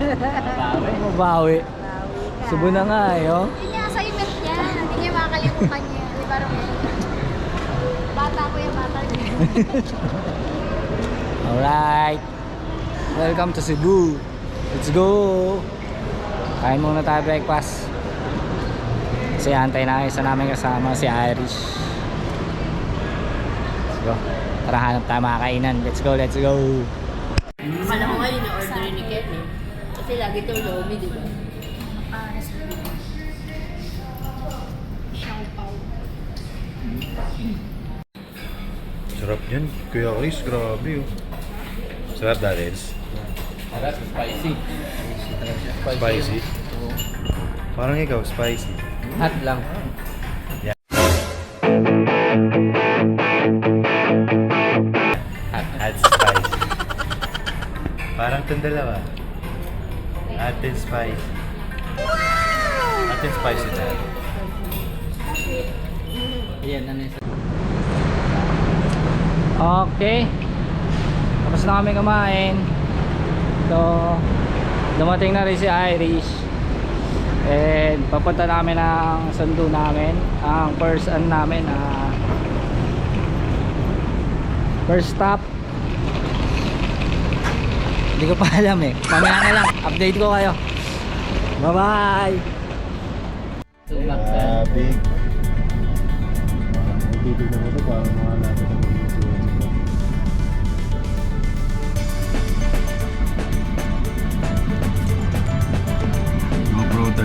Mabawi. Subo na nga eh, oh. Hindi niya assignment niya. Hindi niya makakalimutan niya. Di ba, Romel? Bata ko yung bata niya. Alright. Welcome to Cebu. Let's go. Kain muna tayo breakfast. Kasi antay na isa namin kasama si Irish. Let's go. Tara, hanap tayo mga kainan. Let's go, let's go. Alam mo nga yun yung order ni Ken eh. Kasi lagi ito lomi, di ba? Sarap yan. Kuya Chris, grabe oh. Sarap dahil. Sarap, spicy. Spicy. Parang ikaw, spicy. Hot lang. Hot spicy. Parang itong dalawa. Hot and spicy. Hot and spicy na. Ayan, ano yun? Okay. Tapos na kami kumain. So, dumating na rin si Irish. And papunta namin ng sundo namin. Ang first namin, first stop. Hindi ko pa alam eh. Mamaya na lang. Update ko kayo. Bye bye. Big. Titignan mo ito para makalapit ang GoPro 3.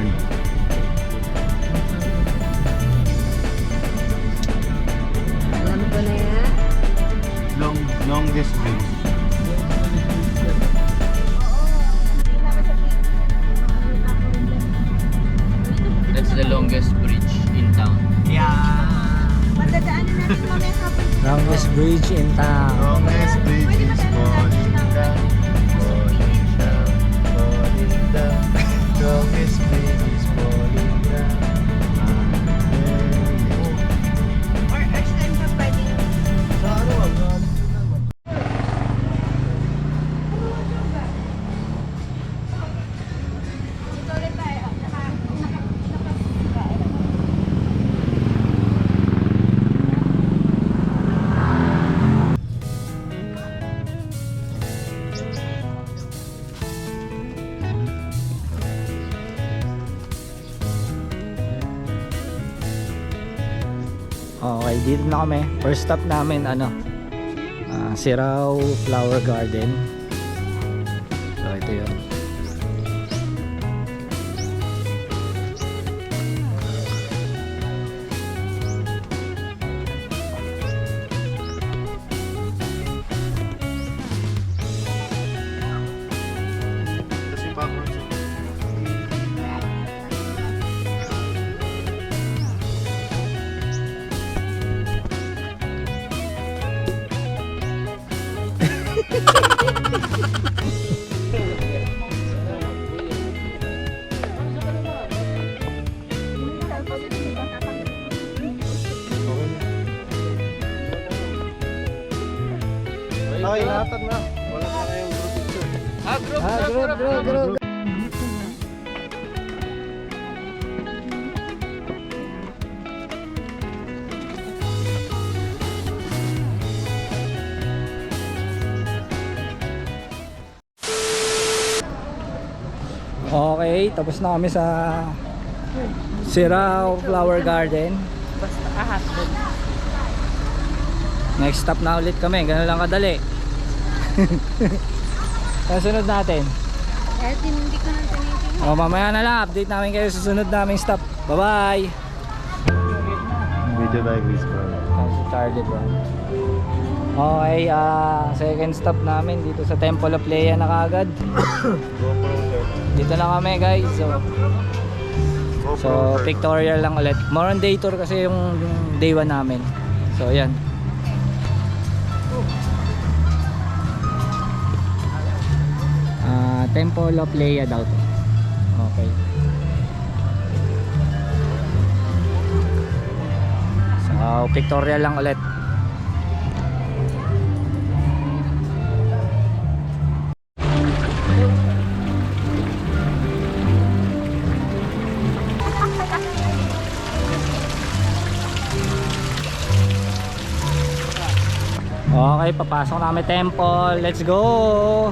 Alam ko na yan. Longest bridge. That's the longest bridge in town. Madadaanan natin mamaya hapon. Longest bridge in town. Longest bridge is falling down. Falling down. Falling down. Longest bridge is falling down. Or next time pa pwede. Sa ano ang Dito ulit tayo. Okay, dito na kami. First stop namin, Sirao Flower Garden. So, ito yun. Kasi background sa Ay, lahat na. Wala na kayong group picture. Group. Okay, tapos na kami sa Sirao Flower Garden. Basta ahas doon. Next stop na ulit kami, ganun lang kadali. Ang sunod natin. Eh, hindi ko nang tinitingnan. O, mamaya na lang, update namin kayo sa sunod naming stop. Bye bye. Video by Chris bro. Si Charlie bro. Okay, second stop namin dito sa Temple of Leia na kagad. GoPro 30. Dito na kami guys. So pictorial lang ulit. More on day tour kasi yung day 1 namin. So yan. Temple of Leia daw to. Okay. So pictorial lang ulit. Okay, papasok na kami temple. Let's go!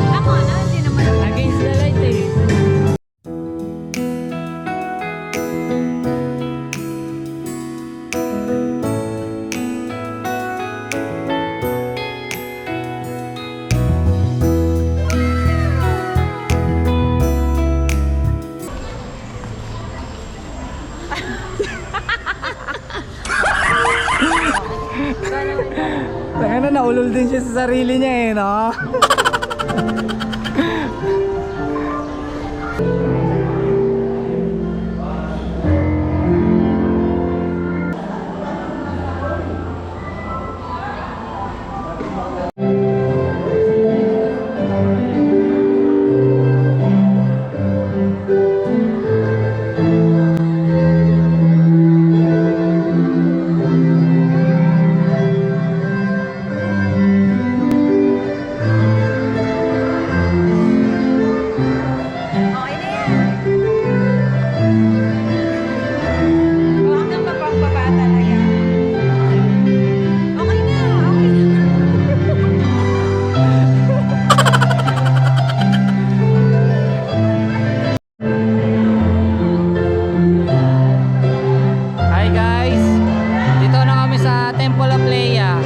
Ako, ano? Hindi naman. Against the light eh. Tanga na, naulol din siya sa sarili niya eh, no? Okay na yan. Huwag kang papang-baba talaga. Okay na, okay na. Hi guys! Dito na kami sa Temple of Leia.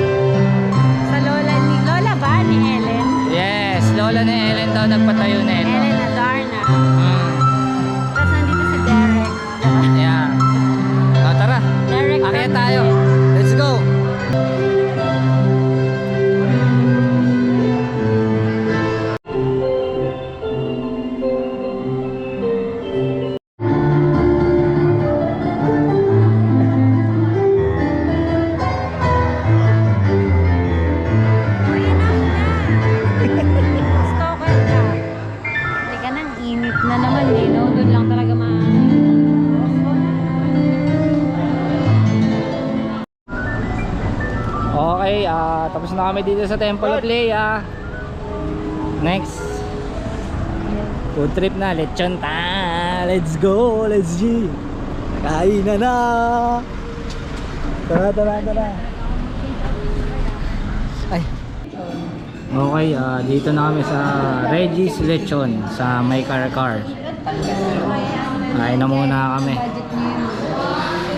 Sa Lola ba ni Ellen? Yes, lola ni Ellen daw nagpatayo na ito. Ellen Adarna. Mm, Tapos nandito si Derek. yeah. O, tara, Derek. akyat tayo. Let's go! Uy, enough na. Stalker ka. Teka nang init na naman eh, no? Doon lang talaga Okay, tapos na kami dito sa Temple of Leia. Next, food trip na, lechon ta. Let's go, let's G. Kain na. Tara, tara, tara. Ay. Okay, dito na kami sa Reggie's Lechon sa May Car. Kain na muna kami.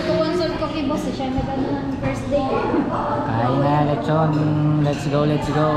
Consult ko kay boss, siya nag-ano ng first day. Kain na lechon. Let's go, let's go.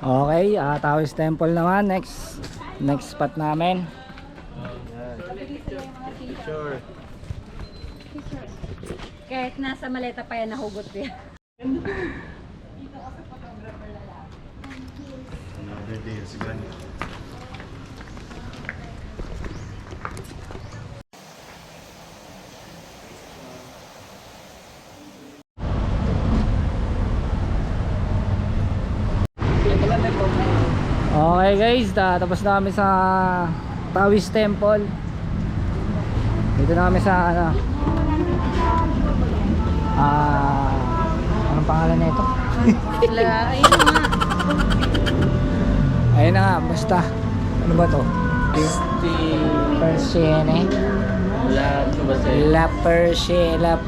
Okay, Taoist Temple naman. Next spot namin. Sure. Kahit nasa maleta pa yan, nahugot yan. Another day is gone. Okay guys, tapos na kami sa Taoist Temple. Dito na kami sa ano, anong pangalan nito? Ayun nga. Ayun na nga, basta ano ba to? Persienne. La Persienne.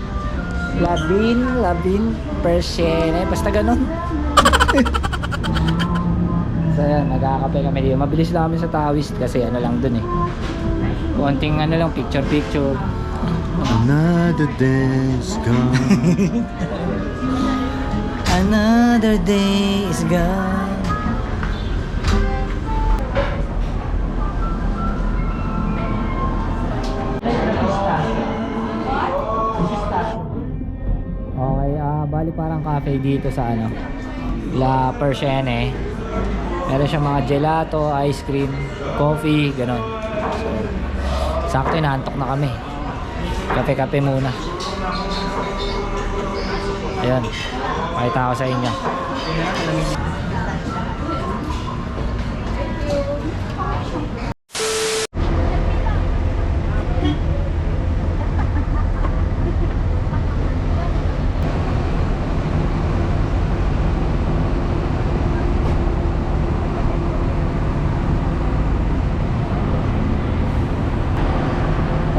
Labin, Persienne. Basta ganun. So yan, nagkakape kami dito. Mabilis lang kami sa Taoist kasi ano lang dun eh. Konting ano lang, picture. Another day's gone. Another day is gone. Okay, bali parang cafe dito sa ano, La Persienne. Meron siyang mga gelato, ice cream, coffee, gano'n. So, sakto inaantok na kami. Kape-kape muna. Ayan, pakita ko sa inyo.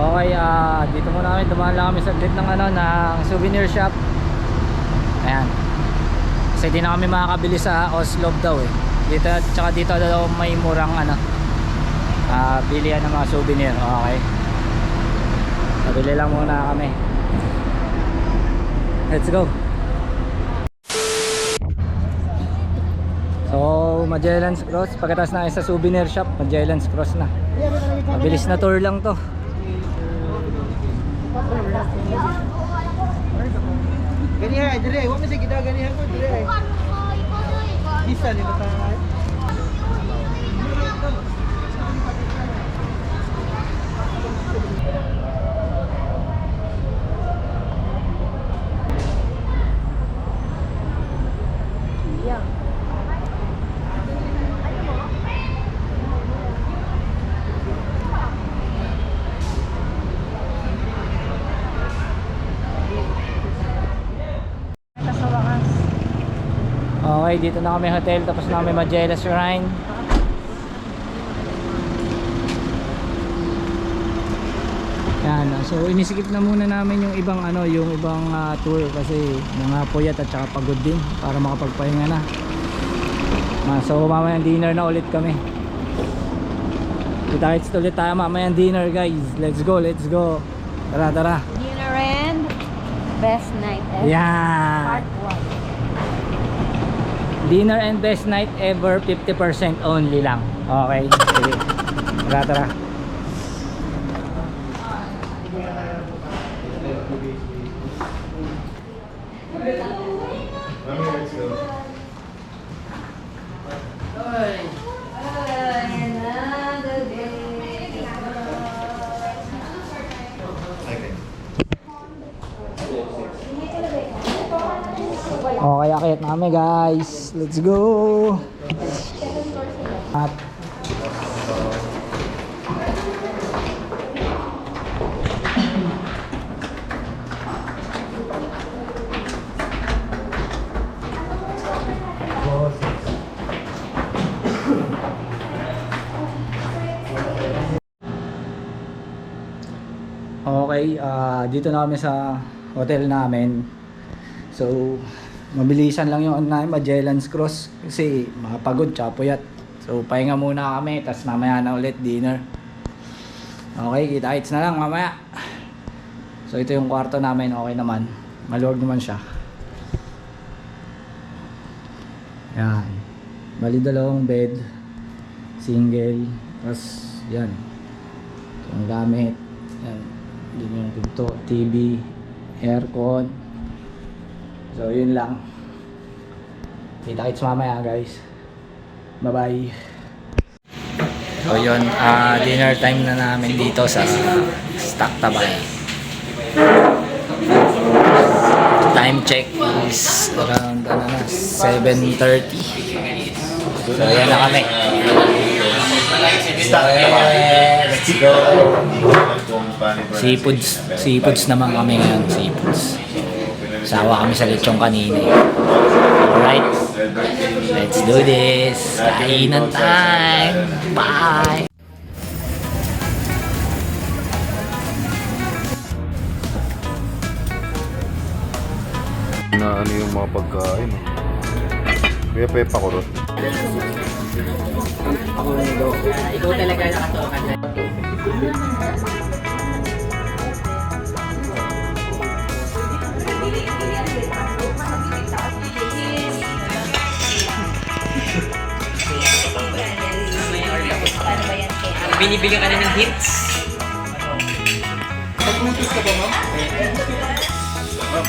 Okay, dito muna kami, dumaan lang kami saglit ng ano, ng souvenir shop. Ayan. Kasi di na kami makakabili sa Oslo daw eh. Dito, tsaka dito daw may murang ano, bilihan ng mga souvenir. Okay. Nabili lang muna kami. Let's go. So, Magellan's Cross. Pagkatapos na sa souvenir shop, Magellan's Cross na. Mabilis na tour lang to. Ganihan, dire. Huwag mo sa kita ganihan ko, dire. Bisa ni matangay. Okay, dito na kami hotel, tapos na kami Magellan Shrine. Yan, so inisikip na muna namin yung ibang ano, yung ibang tour kasi mga puyat at saka pagod din para makapagpahinga na. So mamayang dinner na ulit kami. Kita-kits ulit tayo mamayang dinner, guys. Let's go. Tara. Dinner and best night ever. Yeah. Part 1. Dinner and best night ever, 50% only lang. Okay, sige. Tara. Okay, akit na kami, guys. Let's go. At okay, dito na kami sa hotel namin. So, mabilisan lang yung Magellan's Cross kasi makapagod tsaka puyat. So pahinga muna kami, tas mamaya na ulit dinner. Okay, kita-kits na lang mamaya. So ito yung kwarto namin, okay naman, maluwag naman siya. Yan, bali dalawang bed, single, tas yan yung gamit, yan, din yung pinto, TV, aircon. So yun lang. Kita-kits mamaya, guys. Bye bye. So yun, dinner time na namin dito sa Stock Tabay. Time check is around 7:30. So yan na kami. Let's go. Seafoods naman kami ngayon, seafoods. Sawa kami sa lechong kanina. Alright, let's do this. Kainan time. Bye. Na ano yung mga pagkain. Kuya Pepa ko ron. Ikaw talaga nakatokan. Binibigyan ka na ng hints. Paglutos ka ba, ma'am? Ma'am,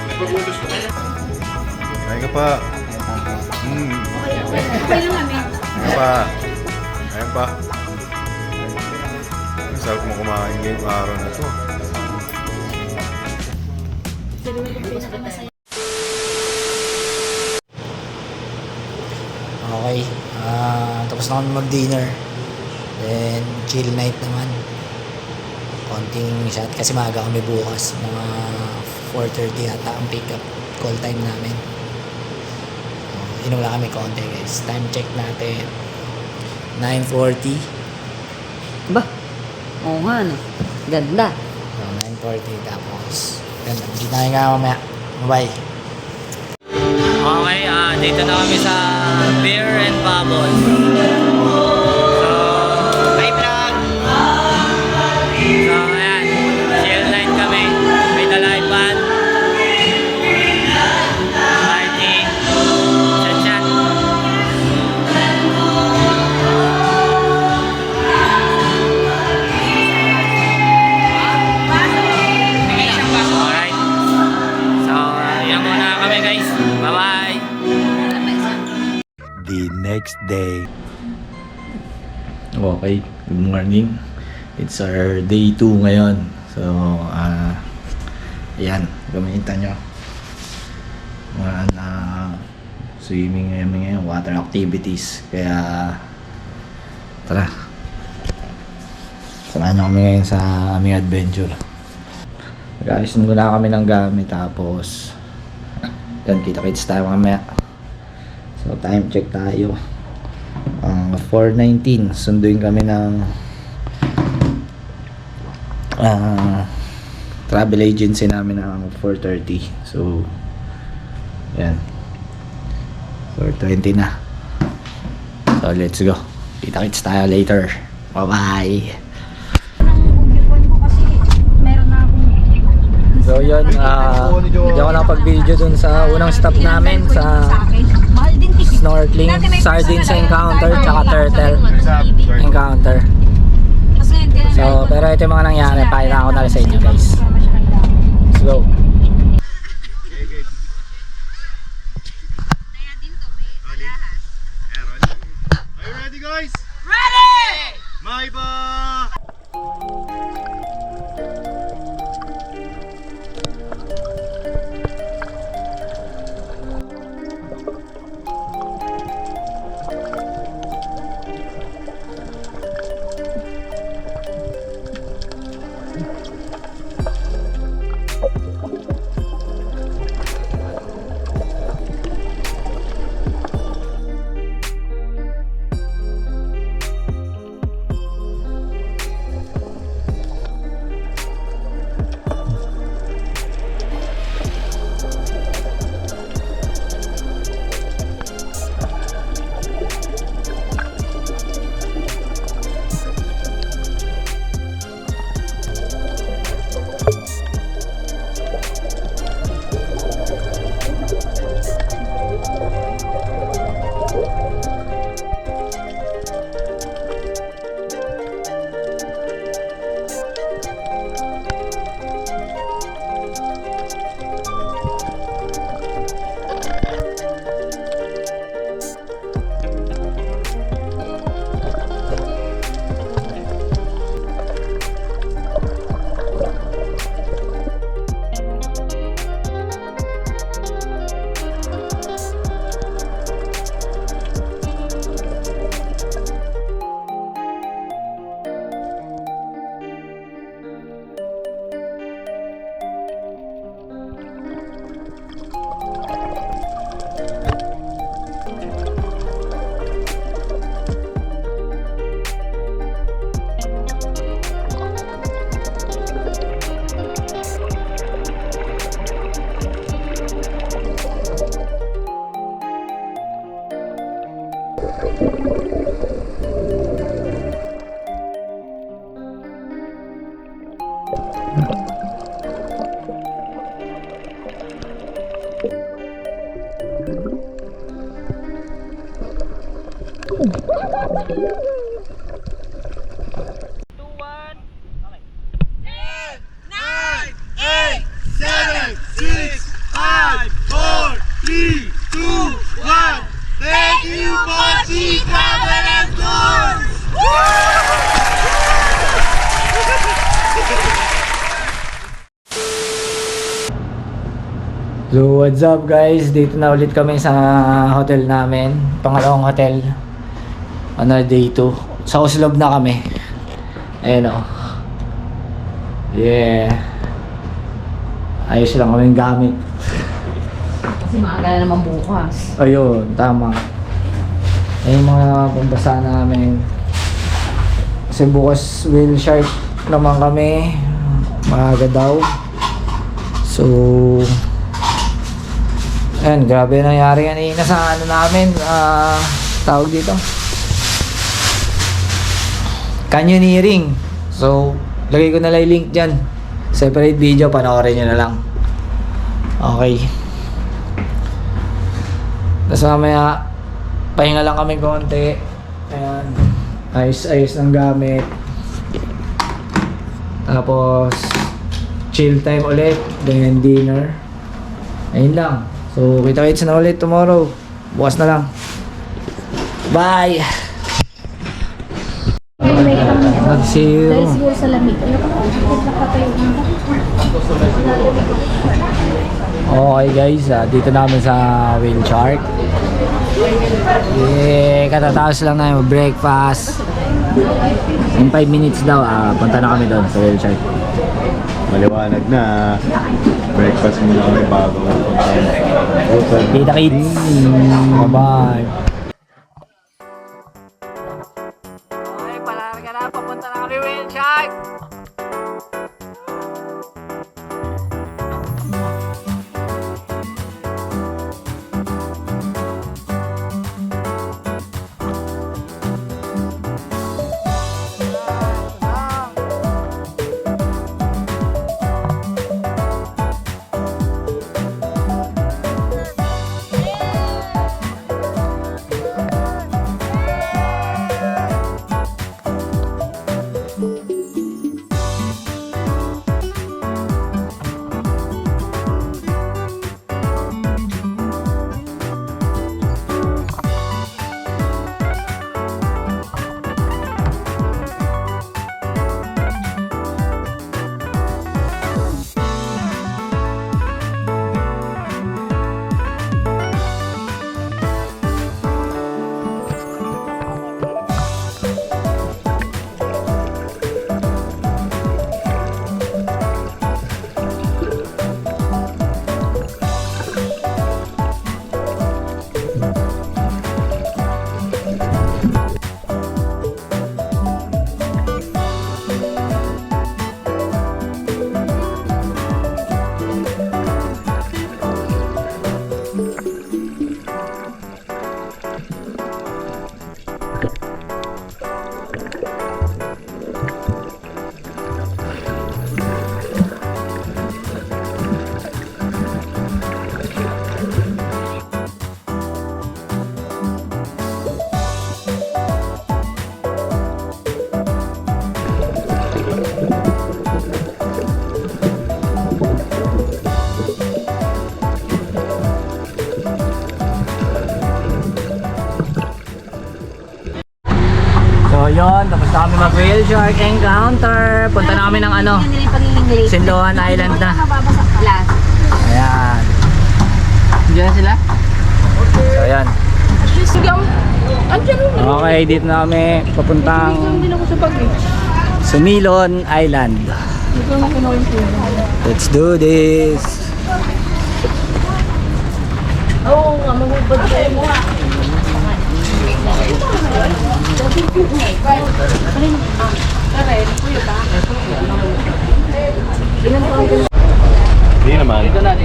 may paglutos ka ba? Kain ka pa. Kain ka pa. Kain pa. Ang sarap mo kumain ngayong araw na to. Okay. Tapos na kami mag-dinner. Then, chill night naman. Konting shot kasi maaga kami bukas. Mga 4:30 yata ang pick-up call time namin. Inom lang kami konti guys. Time check natin. 9:40. Ba? Oo nga, no? Ganda. So, 9:40 tapos. Ganda. Hindi tayo nga mamaya. Bye. Okay, dito na kami sa Beer and Bubble. So, ayan. Chill night kami. May dalaypan. Party. Chat-chat. Alright. So, yan muna kami guys. Bye-bye. The next day. Okay, good morning. It's our day 2 ngayon. So, ayan, gamitan nyo. Mga swimming ngayon, water activities. Kaya, tara. Samahan nyo kami ngayon sa aming adventure. Mag-ayos muna kami ng gamit, tapos yan, kita-kits tayo mamaya. So, time check tayo. 4:19, sunduin kami ng travel agency namin ng 4:30. So, yan. 4:20 na. So, let's go. Kita-kits tayo later. Bye-bye. So yun, hindi ako nakapag-video dun sa unang stop namin sa snorkeling, sardines encounter, tsaka turtle encounter. So, pero ito yung mga nangyari, pakita ko na sa inyo guys. Let's go. Are you ready, guys? Ready! Maiba! So what's up guys, dito na ulit kami sa hotel namin, pangalawang hotel, day 2, sa Oslob na kami. Ayan o, yeah, ayos lang kaming gamit. Kasi maaga na naman bukas. Ayun, tama. Ayun mga pambasa namin, kasi bukas whale shark naman kami, maaga daw. So ayan, grabe nangyari kanina sa ano namin, tawag dito, canyoneering. So lagay ko na lang yung link dyan, separate video, panoorin nyo na lang. Okay, tapos mamaya pahinga lang kami konti. Ayan, ayos ng gamit, tapos chill time ulit, then dinner. Ayun lang. So, kita-kits na ulit tomorrow. Bukas na lang. Bye! See you. Dahil siguro sa lamig. Okay guys, dito namin sa Whale Shark. Yeah, katatapos lang namin breakfast. In 5 minutes daw, punta na kami doon sa Whale Shark. Maliwanag na. Breakfast muna kami bago magpunta. Kita-kits! Bye-bye! Okay, palarga na. Papunta na kami Whale Shark! So yun, tapos na kami mag whale shark encounter. Punta na kami ng ano, Sinloan Island na. Last. Ayan. Diyan sila? So ayan. Okay, dito na kami papuntang Sumilon Island. Let's do this. Oo nga, magubad kayo mo ha. Hindi naman. Dito na.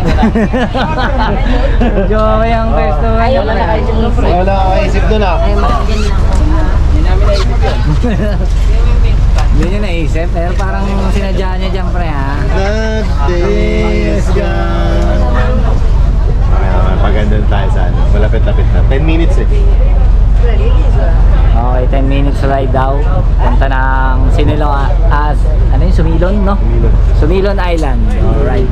Medyo okay ang pwesto. Ayaw na nakaisip ng pre. Wala akong kaisip doon ah. Ay, makagyan lang ako. Hindi namin naisip yun. Hindi nyo naisip, pero parang sinadya niya dyan pre ha. Nothing's gone. Paganda tayo sa ano. Malapit-lapit na. 10 minutes eh. Okay, 10 minutes ride daw. Punta ng ano yun? Sumilon, no? Milon. Sumilon Island. Alright.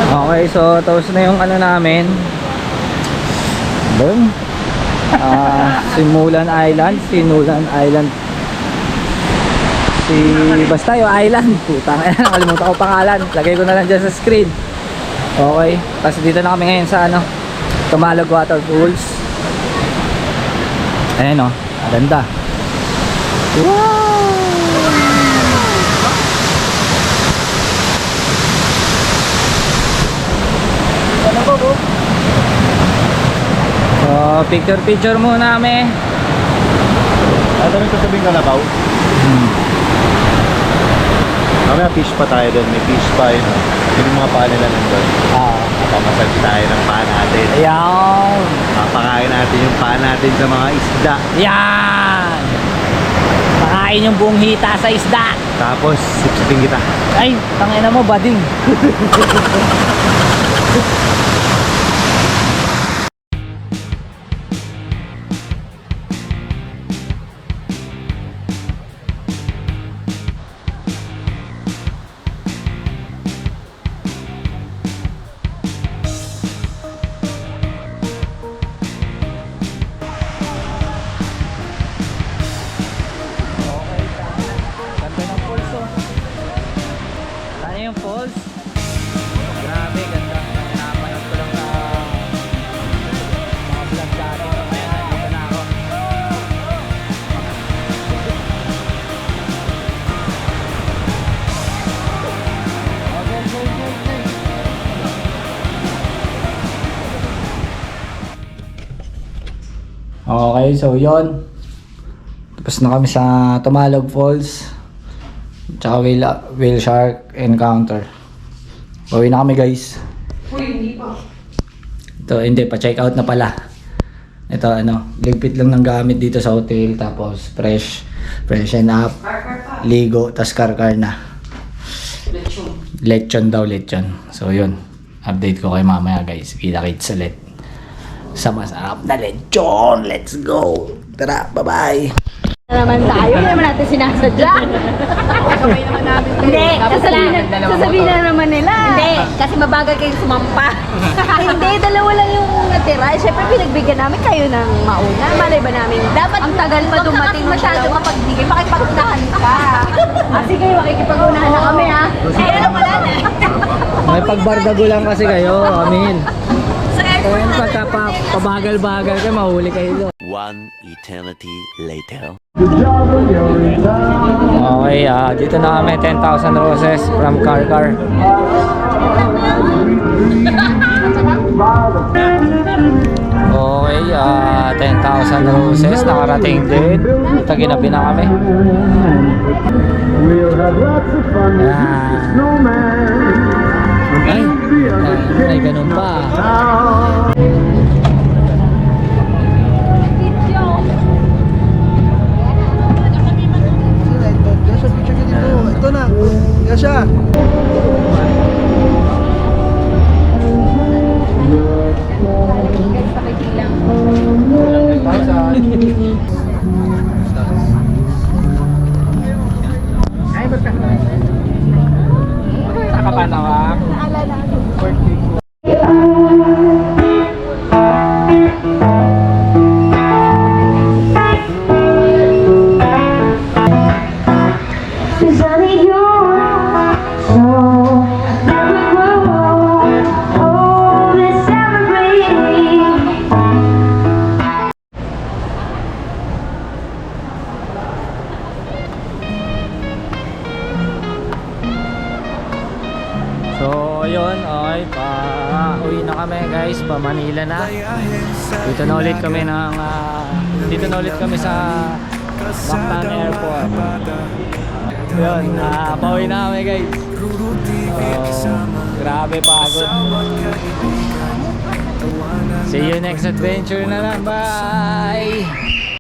Okay, so tapos na yung ano namin. Doon. Simulan Island. Basta yung island. Putang ina, nakalimutan ko pangalan. Lagay ko na lang dyan sa screen. Okay. Tapos dito na kami ngayon sa ano, Tumalog Waterfalls. Ayan o. Ganda. Wow! So, picture muna kami. Ano rin kasabing Kalabaw? Mamaya fish pa tayo doon. May fish pa yun. Yung mga paa nila nandun. Papamasage tayo ng paa natin. Ayan. Papakain natin yung paa natin sa mga isda. Yan. Pakain yung buong hita sa isda. Tapos, sipsipin kita. Ay, tangina mo, bading. Ganda ng falls oh. Saan yung falls? Grabe, ganda. Napanood ko lang sa mga vlog dati. Ngayon, nandito na ako. Okay, so yon. Tapos na kami sa Tumalog Falls. Tsaka whale shark encounter. Bawi na kami guys. Ito, hindi pa check out na pala. Ito ano, ligpit lang ng gamit dito sa hotel. Tapos freshen up, ligo, tas karkar na. Lechon daw, lechon. So yun, update ko kayo mamaya guys. Kita-kits ulit sa masarap na lechon. Let's go! Tara, bye-bye! naman tayo, hindi naman natin sinasadya. Sabay naman namin. Hindi, sasabihin na naman nila. Hindi, kasi mabagal kayong sumampa. Hindi, dalawa lang yung natira. Siyempre, pinagbigyan namin kayo ng mauna. Malay ba namin? Dapat ang tagal pa dumating ng masyado dalawa. mapagbigay. Makipag-unahan ka. Sige, makikipag-unahan na kami ha. Pero wala na. May pagbardago lang kasi kayo, amin. Kaya pagka-pabagal-bagal kayo, mahuli kayo. One eternity later. Okay, dito na kami, 10,000 roses from Karkar. Okay, 10,000 roses, nakarating din. Ito, ginabi na kami. Ay, ganun pa. Ito na. Yan siya. Nakapanawa. yun, okay, uwi na kami guys, pa Manila na. Dito na ulit kami sa Mactan Airport. Yun, pauwi na kami guys. Grabe pagod. See you next adventure na lang, bye!